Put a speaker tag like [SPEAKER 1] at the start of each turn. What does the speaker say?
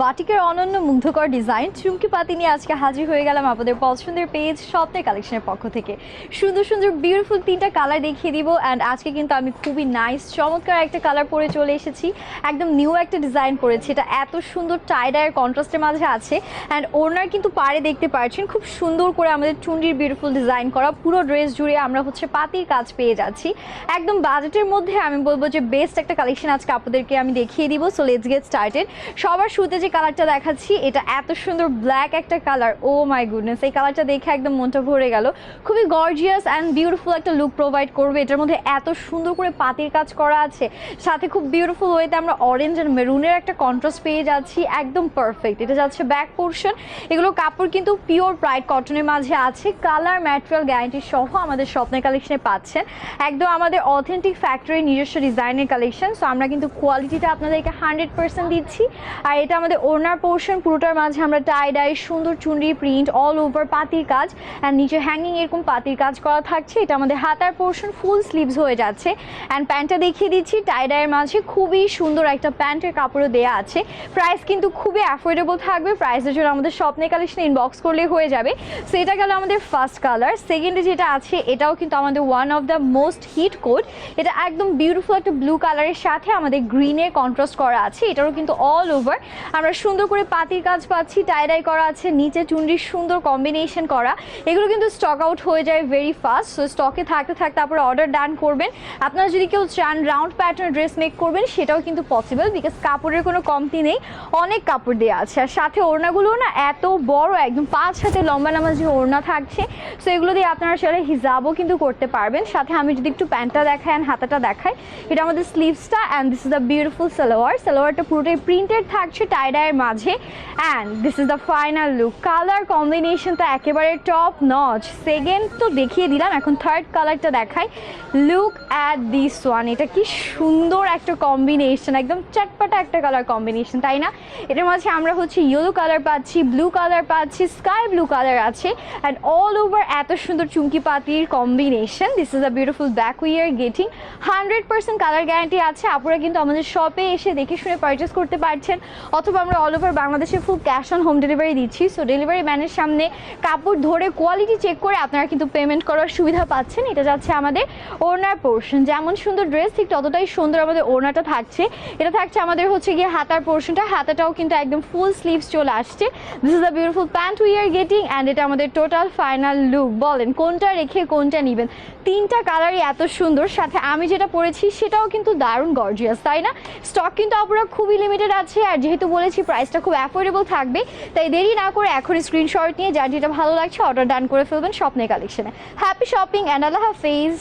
[SPEAKER 1] বাটিকের অনন্য মুগ্ধকর ডিজাইন চুমকি পাতি নিয়ে আজকে হাজির হয়ে গেলাম আপনাদের পছন্দের পেজ স্বপ্নের কালেকশনের পক্ষ থেকে। সুন্দর সুন্দর বিউটিফুল তিনটা কালার দেখিয়ে দিব। অ্যান্ড আজকে কিন্তু আমি খুবই নাইস চমৎকার একটা কালার পরে চলে এসেছি, একদম নিউ একটা ডিজাইন পরেছি। এটা এত সুন্দর টাইডায়ের কন্ট্রাস্টের মাঝে আছে। অ্যান্ড ওনার কিন্তু পাড়ে দেখতে পাচ্ছেন খুব সুন্দর করে আমাদের চুন্ডির বিউটিফুল ডিজাইন করা। পুরো ড্রেস জুড়ে আমরা পাতির কাজ পেয়ে যাচ্ছি একদম বাজেটের মধ্যে। আমি বলবো যে বেস্ট একটা কালেকশন আজকে আপনাদেরকে আমি দেখিয়ে দিব। So let's get started. সবার শুরুতে যে কালারটা দেখাচ্ছি এটা এত সুন্দর ব্ল্যাক একটা কালার। ও মাই গুডনেস, এই কালারটা দেখে একদম মনটা ভরে গেল। খুবই গর্জিয়াস অ্যান্ড বিউটিফুল একটা লুক প্রোভাইড করবে। এটার মধ্যে এত সুন্দর করে পাতির কাজ করা আছে, সাথে খুব বিউটিফুল ওয়েতে আমরা অরেঞ্জ অ্যান্ড মেরুনের একটা কন্ট্রাস্ট পেয়ে যাচ্ছি, একদম পারফেক্ট। এটা যাচ্ছে ব্যাক পোর্শন। এগুলো কাপড় কিন্তু পিওর প্রাইড কটনের মাঝে আছে, কালার ম্যাটেরিয়াল গ্যারান্টি সহ আমাদের স্বপ্নের কালেকশনে পাচ্ছেন। একদম আমাদের অথেন্টিক ফ্যাক্টরির নিজস্ব ডিজাইনের কালেকশন। সো আমরা কিন্তু কোয়ালিটিটা আপনাদেরকে 100% দিচ্ছি। আর এটা আমাদের ওড়নার পোর্শন, পুরোটার মাঝে আমরা টাই ডাই সুন্দর চুনরি প্রিন্ট অল ওভার পাতির কাজ অ্যান্ড নিচে হ্যাঙ্গিং এরকম পাতির কাজ করা থাকছে। এটা আমাদের হাতার পোর্শন ফুল স্লিভস হয়ে যাচ্ছে। অ্যান্ড প্যান্টটা দেখিয়ে দিচ্ছি, টাই ডাইয়ের মাঝে খুবই সুন্দর একটা প্যান্টের কাপড়ও দেওয়া আছে। প্রাইস কিন্তু খুবই অ্যাফোর্ডেবল থাকবে। প্রাইসের জন্য আমাদের স্বপ্নের কালেকশনে ইনবক্স করলে হয়ে যাবে। সো এটা গেল আমাদের ফার্স্ট কালার। সেকেন্ডে যেটা আছে এটাও কিন্তু আমাদের one of the most hit code. এটা একদম বিউটিফুল একটা ব্লু কালারের সাথে আমাদের গ্রিনের কন্ট্রাস্ট করা আছে। এটারও কিন্তু অল ওভার আমরা সুন্দর করে পাতির কাজ পাচ্ছি, টাইডাই করা আছে, নিচে চুনরির সুন্দর কম্বিনেশন করা। এগুলো কিন্তু স্টক আউট হয়ে যায় ভেরি ফাস্ট। সো স্টকে থাকতে থাকতে আপনারা অর্ডার ডান করবেন। আপনারা যদি কেউ চান রাউন্ড প্যাটার্ন ড্রেস মেক করবেন সেটাও কিন্তু পসিবল, বিকজ কাপড়ের কোনো কমতি নেই, অনেক কাপড় দেওয়া আছে। আর সাথে ওড়নাগুলো না এত বড়, একদম 5 হাতে লম্বা নামাজি ওড়না থাকছে। সো এগুলো দিয়ে আপনারা সেটা হিজাবও কিন্তু করতে পারবেন। সাথে আমি যদি একটু প্যান্টটা দেখাই অ্যান্ড হাতাটা দেখাই, এটা আমাদের স্লিভসটা and this is the beautiful salwar. সালোয়ারটা পুরোটাই প্রিন্টেড থাকছে টাইডায়ের মাঝে। And this is the final look. Colour কম্বিনেশনটা একেবারে টপ নচ। সেকেন্ড তো দেখিয়ে দিলাম, এখন থার্ড কালারটা দেখাই। Look at this one. এটা কি সুন্দর একটা কম্বিনেশন, একদম চটপটা একটা কালার কম্বিনেশন, তাই না? এটার মাঝে আমরা ইয়েলো কালার পাচ্ছি, ব্লু কালার পাচ্ছি, স্কাই ব্লু কালার আছে। অ্যান্ড অল ওভার এত সুন্দর চুমকি পাতির combination. This is a beautiful back we are getting. 100% colour guarantee আছে। আপনারা কিন্তু আমাদের শপে এসে দেখে শুনে পারচেস করতে পারছেন, অথবা আমরা অল ওভার বাংলাদেশে full cash on home delivery দিচ্ছি। সো ডেলিভারি ম্যানের সামনে কাপড় ধরে কোয়ালিটি চেক করে আপনারা কিন্তু পেমেন্ট করার সুবিধা পাচ্ছেন। এটা যাচ্ছে আমাদের ওড়নার পোর্শন। যেমন সুন্দর ড্রেস ঠিক ততটাই সুন্দর আমাদের ওড়নাটা থাকছে। এটা থাকছে আমাদের গিয়ে হাতার পোর্শনটা। হাতাটাও কিন্তু একদম ফুল স্লিভস চলে আসছে। This is a beautiful pant we are getting. And এটা আমাদের টোটাল ফাইনাল লুক। বলেন কোনটা রেখে কোনটা নেবেন? তিনটা কালারই এত সুন্দর, সাথে আমি যেটা পরেছি সেটাও কিন্তু দারুণ গর্জিয়াস, তাই না? স্টক কিন্তু আপনারা খুবই লিমিটেড আছে। আর যেহেতু বলেছি প্রাইসটা খুব অ্যাফোর্ডেবল থাকবে, তাই দেরি না করে এখন স্ক্রিনশট নিয়ে যার যেটা ভালো লাগছে অর্ডার ডান করে ফেলবেন স্বপ্নের কালেকশনে। হ্যাপি শপিং অ্যান্ড আল্লাহ হাফেজ।